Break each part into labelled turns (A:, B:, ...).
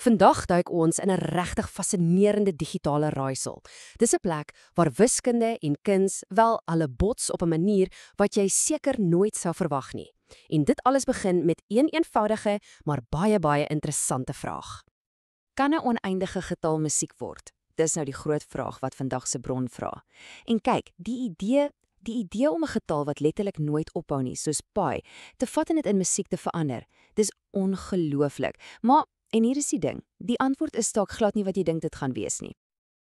A: Vandag duik ons in 'n regtig fascinerende digitale raaisel. Dis 'n plek waar wiskunde en kuns wel alle bots op 'n manier wat jy seker nooit sou verwag nie. En dit alles begin met een eenvoudige, maar baie interessante vraag. Kan 'n oneindige getal musiek word? Dis nou die groot vraag wat vandag se bron vra. En kyk, die idee om 'n getal wat letterlik nooit ophou nie, soos pi, te vat en dit in musiek te verander, dis ongelooflik. Maar en hier is die ding, die antwoord is dalk glad nie wat jy dink dit gaan wees nie.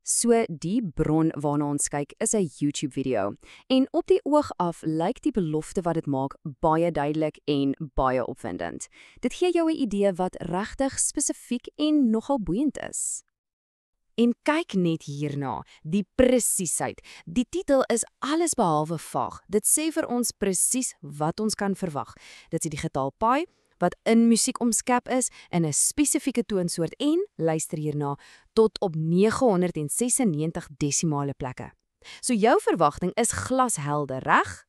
A: So, die bron waarna ons kyk is 'n YouTube-video. En op die oog af lyk die belofte wat dit maak baie duidelik en baie opwindend. Dit gee jou 'n idee wat regtig spesifiek en nogal boeiend is. En kyk net hierna, die presiesheid. Die titel is alles behalwe vaag. Dit sê vir ons presies wat ons kan verwag. Dit is die getal pi, wat in musiek omskep is in 'n spesifieke toonsoort en, luister hierna, tot op 996 desimale plekke. So jou verwagting is glashelder, reg?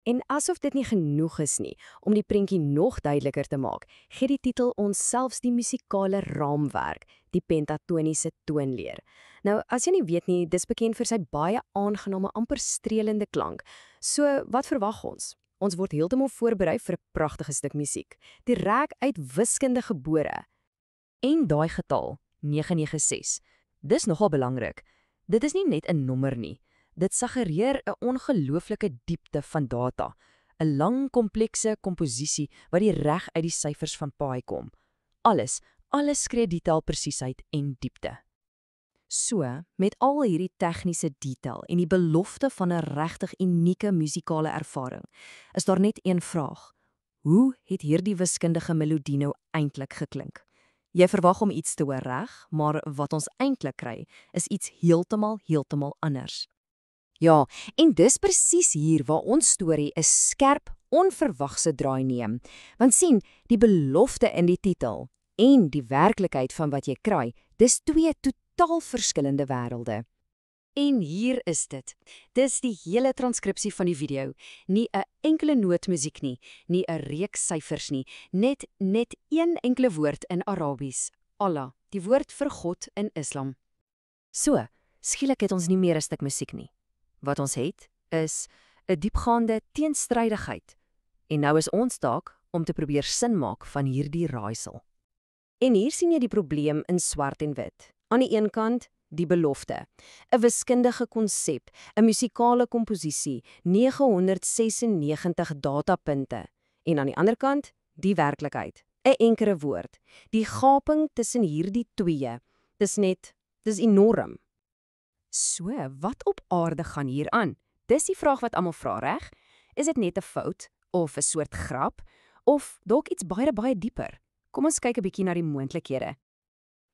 A: En asof dit nie genoeg is nie, om die prentjie nog duideliker te maak, gee die titel ons selfs die musikale raamwerk, die pentatoniese toonleer. Nou, as jy nie weet nie, dis bekend vir sy baie aangename, amper strelende klank. So, wat verwag ons? Ons word heeltemal voorberei vir 'n pragtige stuk musiek, direk uit wiskunde gebore. En daai getal, 996, dis nogal belangrik. Dit is nie net 'n nommer nie. Dit suggereer 'n ongelooflike diepte van data, 'n lang komplekse komposisie wat reg uit die syfers van pi kom. Alles skree detailpresiesheid en diepte. So, met al hierdie tegniese detail en die belofte van 'n regtig unieke musikale ervaring, is daar net een vraag. Hoe het hierdie wiskundige melodie nou eintlik geklink? Jy verwag om iets te hoor, reg, maar wat ons eintlik kry, is iets heeltemal anders. Ja, en dis presies hier waar ons storie 'n skerp, onverwagse draai neem. Want sien, die belofte in die titel en die werklikheid van wat jy kry, dis twee totaal verskillende wêrelde. En hier is dit. Dis die hele transkripsie van die video. Nie 'n enkele noot musiek nie, nie 'n reeks syfers nie, net een enkele woord in Arabies. Allah, die woord vir God in Islam. So, skielik het ons nie meer 'n stuk musiek nie. Wat ons het, is 'n diepgaande teenstrydigheid. En nou is ons taak om te probeer sin maak van hierdie raaisel. En hier sien jy die probleem in swart en wit. Aan die een kant, die belofte. 'n wiskundige konsep, 'n musikale komposisie, 996 datapunte. En aan die ander kant, die werklikheid. 'n enkele woord. Die gaping tussen hierdie twee, dis enorm. So, wat op aarde gaan hier aan? Dis die vraag wat almal vra, reg? Is dit net 'n fout, of 'n soort grap, of dalk iets baie dieper? Kom ons kyk 'n bietjie na die moontlikhede.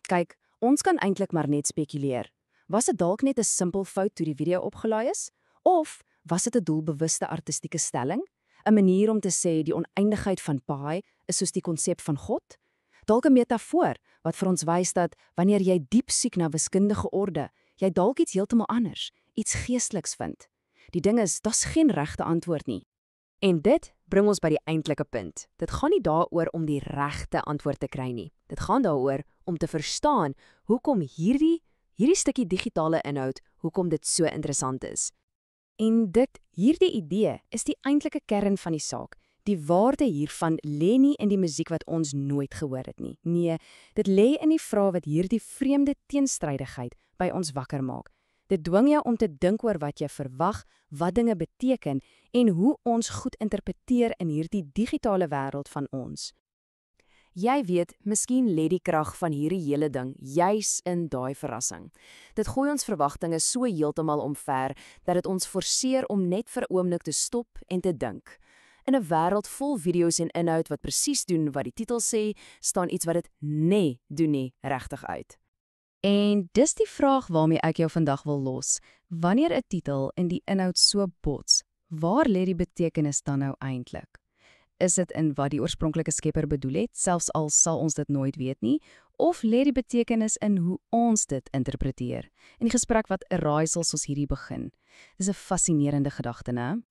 A: Kyk, ons kan eintlik maar net spekuleer. Was dit dalk net 'n simpel fout toe die video opgelaai is? Of was dit 'n doelbewuste artistieke stelling? 'n Manier om te sê die oneindigheid van pi is soos die konsep van God? Dalk 'n metafoor wat vir ons wys dat wanneer jy diep soek na wiskundige orde, jy dalk iets heeltemal anders, iets geesteliks vind. Die ding is, daar's geen regte antwoord nie. En dit bring ons by die eintlike punt. Dit gaan nie daaroor om die regte antwoord te kry nie. Dit gaan daaroor om te verstaan hoekom hierdie stukkie digitale inhoud, hoekom dit so interessant is. En hierdie idee is die eintlike kern van die saak. Die waarde hiervan lê nie in die musiek wat ons nooit gehoor het nie. Nee, dit lê in die vraag wat hierdie vreemde teenstrydigheid by ons wakker maak. Dit dwing jou om te dink oor wat jy verwag, wat dinge beteken en hoe ons goed interpreteer in hierdie digitale wêreld van ons. Jy weet, miskien lê die krag van hierdie hele ding juis in daai verrassing. Dit gooi ons verwagtinge so heeltemal omver dat dit ons forceer om net vir 'n oomblik te stop en te dink. In 'n wêreld vol video's en inhoud wat presies doen wat die titel sê, staan iets wat dit doen nie regtig uit. En dis die vraag waarmee ek jou vandag wil los. Wanneer 'n titel en die inhoud so bots, waar lê die betekenis dan nou eintlik? Is dit in wat die oorspronklike skepper bedoel het, selfs al sal ons dit nooit weet nie, of lê die betekenis in hoe ons dit interpreteer? In die gesprek wat 'n raaisel soos hierdie begin. Dis 'n fascinerende gedagte, né?